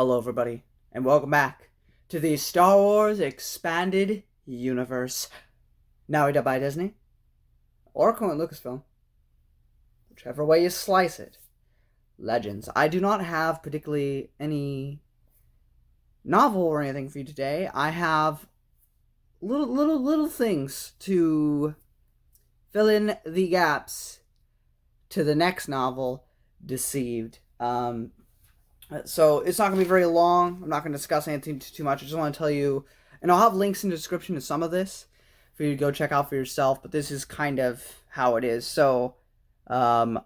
Hello, everybody, and welcome back to the Star Wars Expanded Universe. Now either by Disney or current Lucasfilm, whichever way you slice it. Legends. I do not have particularly any novel or anything for you today. I have little things to fill in the gaps to the next novel, Deceived. So it's not going to be very long. I'm not going to discuss anything too much. I just want to tell you, and I'll have links in the description to some of this for you to go check out for yourself, but this is kind of how it is. So, there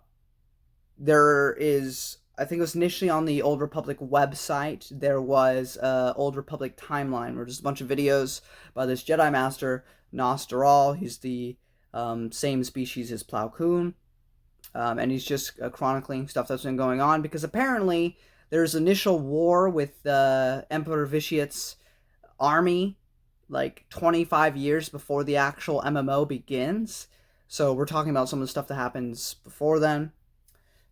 is, I think it was initially on the Old Republic website, there was Old Republic timeline, where just a bunch of videos by this Jedi Master, Nostaral. He's the same species as Plo Koon, and he's just chronicling stuff that's been going on, because apparently there's initial war with Emperor Vitiate's army, like 25 years before the actual MMO begins. So we're talking about some of the stuff that happens before then.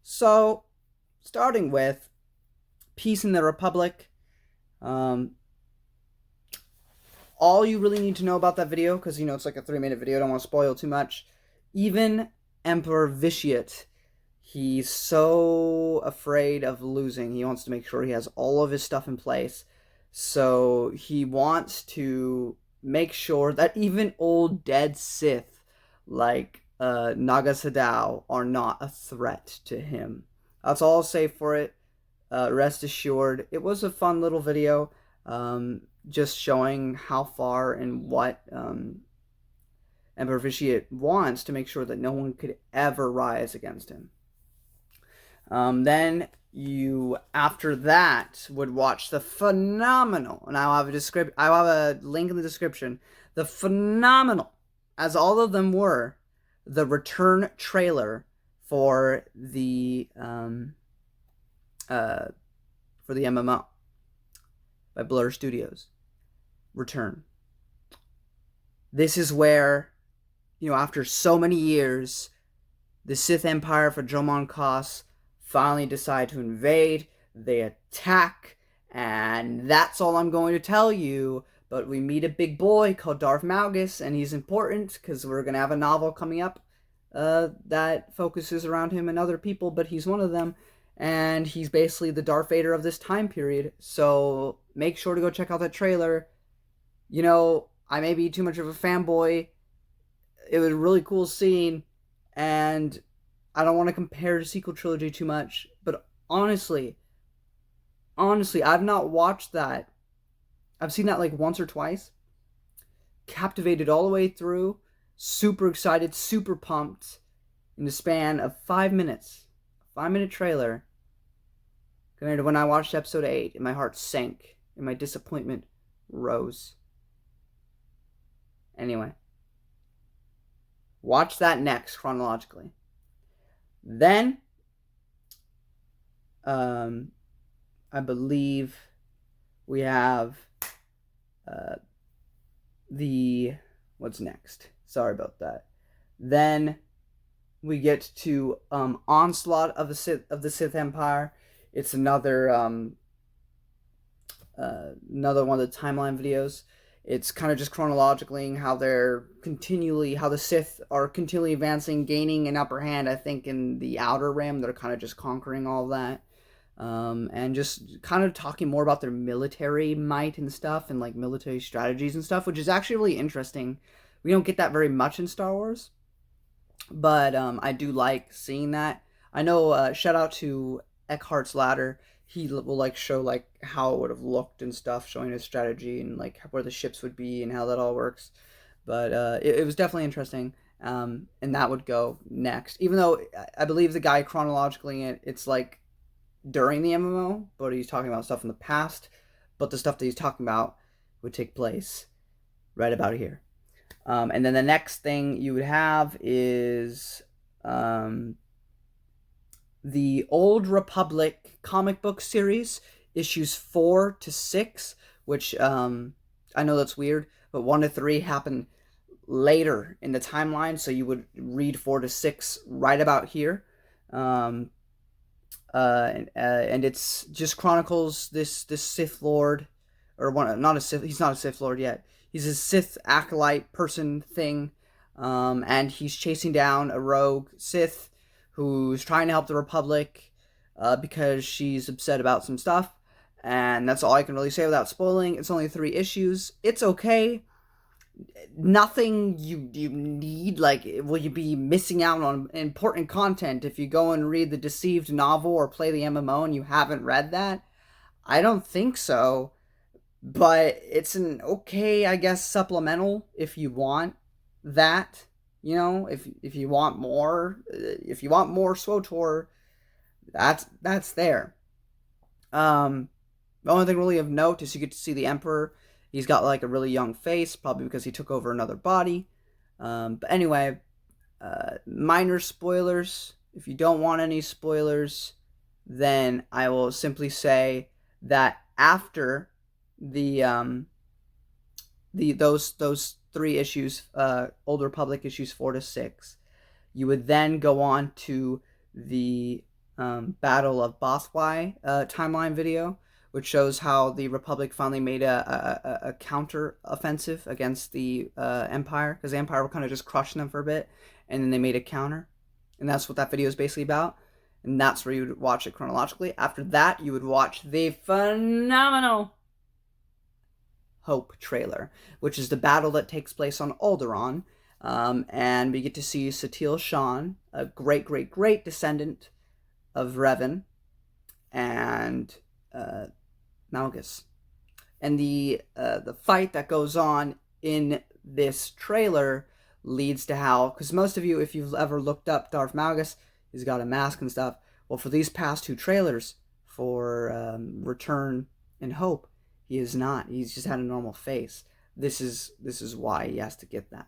So, starting with Peace in the Republic. All you really need to know about that video, because, it's like a 3-minute video, I don't want to spoil too much. Even Emperor Vitiate, he's so afraid of losing. He wants to make sure he has all of his stuff in place. So he wants to make sure that even old dead Sith like Naga Sadow are not a threat to him. That's all I'll say for it. Rest assured, it was a fun little video, just showing how far and what Emperor Vitiate wants to make sure that no one could ever rise against him. Then you, after that, would watch the phenomenal, and I'll have a link in the description, the phenomenal, as all of them were, the return trailer for the MMO by Blur Studios. Return. This is where, after so many years, the Sith Empire for Dromon Koss finally decide to invade. They attack, and that's all I'm going to tell you. But we meet a big boy called Darth Malgus, and he's important because we're going to have a novel coming up that focuses around him and other people, but he's one of them, and he's basically the Darth Vader of this time period. So make sure to go check out that trailer. I may be too much of a fanboy. It was a really cool scene, and I don't want to compare the sequel trilogy too much, but honestly, I've not watched that. I've seen that like once or twice. Captivated all the way through. Super excited, super pumped. In the span of 5 minutes. A 5-minute trailer. Compared to when I watched episode 8, and my heart sank, and my disappointment rose. Anyway. Watch that next, chronologically. Then, I believe we have what's next? Sorry about that. Then we get to Onslaught of the Sith Empire. It's another one of the timeline videos. It's kind of just chronologically how the Sith are continually advancing, gaining an upper hand, I think, in the Outer Rim. They're kind of just conquering all of that. And just kind of talking more about their military might and stuff, and like military strategies and stuff, which is actually really interesting. We don't get that very much in Star Wars, but I do like seeing that. I know, shout out to Eckhart's Ladder. He will show how it would have looked and stuff, showing his strategy and where the ships would be and how that all works. But it was definitely interesting. And that would go next, even though I believe the guy chronologically it's during the MMO, but he's talking about stuff in the past. But the stuff that he's talking about would take place right about here. And then the next thing you would have is the Old Republic comic book series, issues 4 to 6, which I know that's weird, but 1 to 3 happen later in the timeline, so you would read 4 to 6 right about here. and it's just chronicles this Sith Lord, or one, not a Sith. He's not a Sith Lord yet. He's a Sith acolyte person thing, and he's chasing down a rogue Sith who's trying to help the Republic, because she's upset about some stuff. And that's all I can really say without spoiling. It's only 3 issues. It's okay. Nothing you need. Like, will you be missing out on important content if you go and read the Deceived novel or play the MMO and you haven't read that? I don't think so. But it's an okay, I guess, supplemental if you want that. You know, if you want more, SWTOR, that's there. The only thing really of note is you get to see the Emperor. He's got like a really young face, probably because he took over another body. But anyway, minor spoilers. If you don't want any spoilers, then I will simply say that after those 3 issues, Old Republic issues 4 to 6, you would then go on to the Battle of Bothwai timeline video, which shows how the Republic finally made a counter offensive against the Empire, because the Empire were kind of just crushing them for a bit, and then they made a counter, and that's what that video is basically about. And that's where you would watch it chronologically. After that, you would watch the phenomenal Hope trailer, which is the battle that takes place on Alderaan. And we get to see Satele Shan, a great descendant of Revan, and Malgus. And the fight that goes on in this trailer leads to how, because most of you, if you've ever looked up Darth Malgus, he's got a mask and stuff. Well, for these past 2 trailers, for Return and Hope, he is not. He's just had a normal face. This is why he has to get that.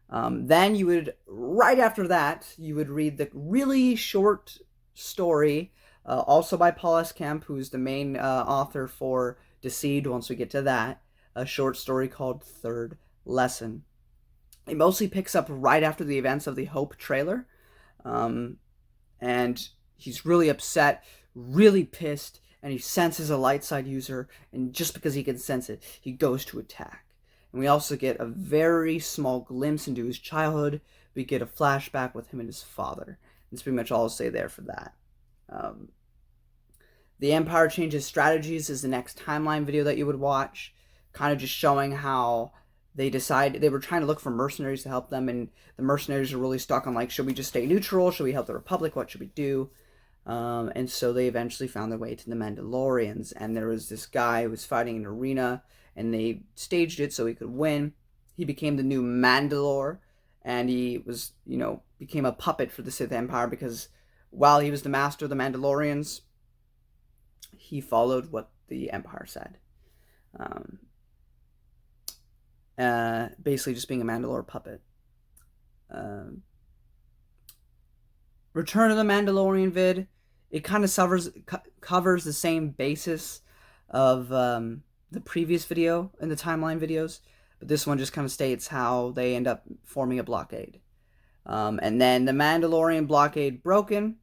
Then you would, right after that, you would read the really short story, also by Paul S. Kemp, who's the main author for Deceived, once we get to that, a short story called Third Lesson. It mostly picks up right after the events of the Hope trailer, and he's really upset, really pissed, and he senses a light side user, and just because he can sense it, he goes to attack. And we also get a very small glimpse into his childhood. We get a flashback with him and his father. That's pretty much all I'll say there for that. The Empire Changes Strategies is the next timeline video that you would watch, kind of just showing how they decided they were trying to look for mercenaries to help them, and the mercenaries are really stuck on, like, should we just stay neutral? Should we help the Republic? What should we do? And so they eventually found their way to the Mandalorians, and there was this guy who was fighting an arena, and they staged it so he could win. He became the new Mandalore, and he was, became a puppet for the Sith Empire, because while he was the master of the Mandalorians, he followed what the Empire said. Basically just being a Mandalore puppet. Return of the Mandalorian vid, it kind of covers the same basis of the previous video in the timeline videos, but this one just kind of states how they end up forming a blockade. And then the Mandalorian blockade broken.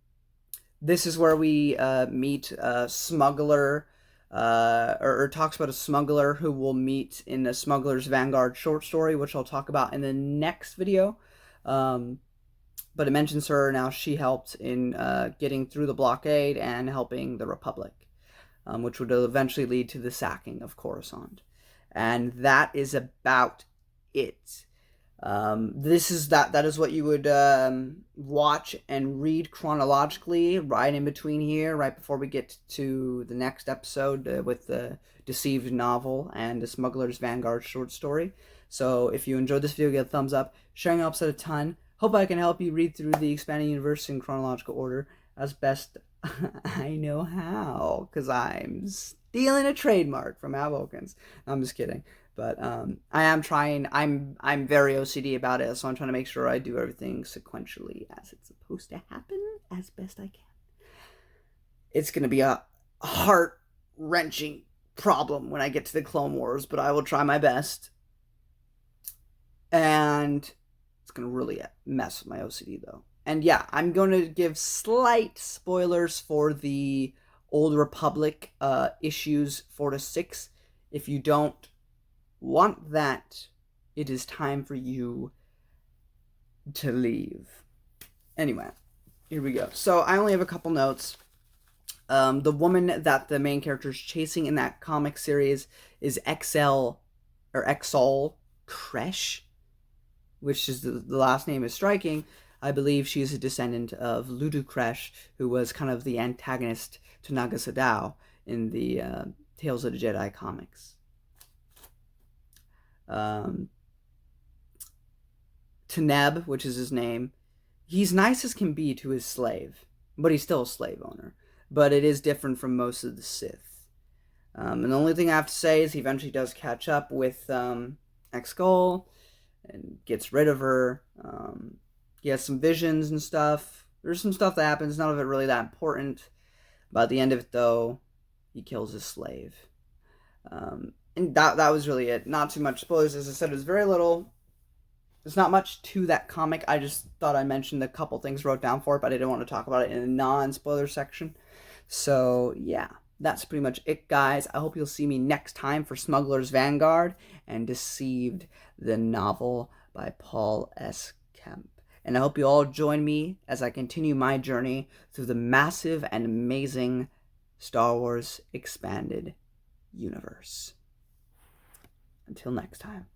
This is where we meet a smuggler, or talks about a smuggler who we'll meet in the Smuggler's Vanguard short story, which I'll talk about in the next video. But it mentions her, now she helped in getting through the blockade and helping the Republic, which would eventually lead to the sacking of Coruscant. And that is about it. That is what you would watch and read chronologically right in between here, right before we get to the next episode with the Deceived novel and the Smuggler's Vanguard short story. So if you enjoyed this video, give a thumbs up. Sharing helps out a ton. Hope I can help you read through the expanding universe in chronological order as best I know how, because I'm stealing a trademark from Al Wilkins. I'm just kidding. But I am trying. I'm very OCD about it, so I'm trying to make sure I do everything sequentially as it's supposed to happen as best I can. It's going to be a heart-wrenching problem when I get to the Clone Wars, but I will try my best. And it's going to really mess with my OCD, though. And yeah, I'm going to give slight spoilers for the Old Republic issues 4 to 6. If you don't want that, it is time for you to leave. Anyway, here we go. So I only have a couple notes. The woman that the main character is chasing in that comic series is Exol Kresh, which is the last name is striking. I believe she is a descendant of Ludu Kresh, who was kind of the antagonist to Naga Sadao in the Tales of the Jedi comics. Teneb, which is his name, he's nice as can be to his slave, but he's still a slave owner. But it is different from most of the Sith. And the only thing I have to say is he eventually does catch up with Exgol and gets rid of her. He has some visions and stuff. There's some stuff that happens, none of it really that important. By the end of it, though, he kills his slave. And that was really it. Not too much spoilers. As I said, there's very little. There's not much to that comic. I just thought I mentioned a couple things wrote down for it, but I didn't want to talk about it in a non-spoiler section. So, yeah, that's pretty much it, guys. I hope you'll see me next time for Smuggler's Vanguard and Deceived, the novel by Paul S. Kemp. And I hope you all join me as I continue my journey through the massive and amazing Star Wars Expanded Universe. Until next time.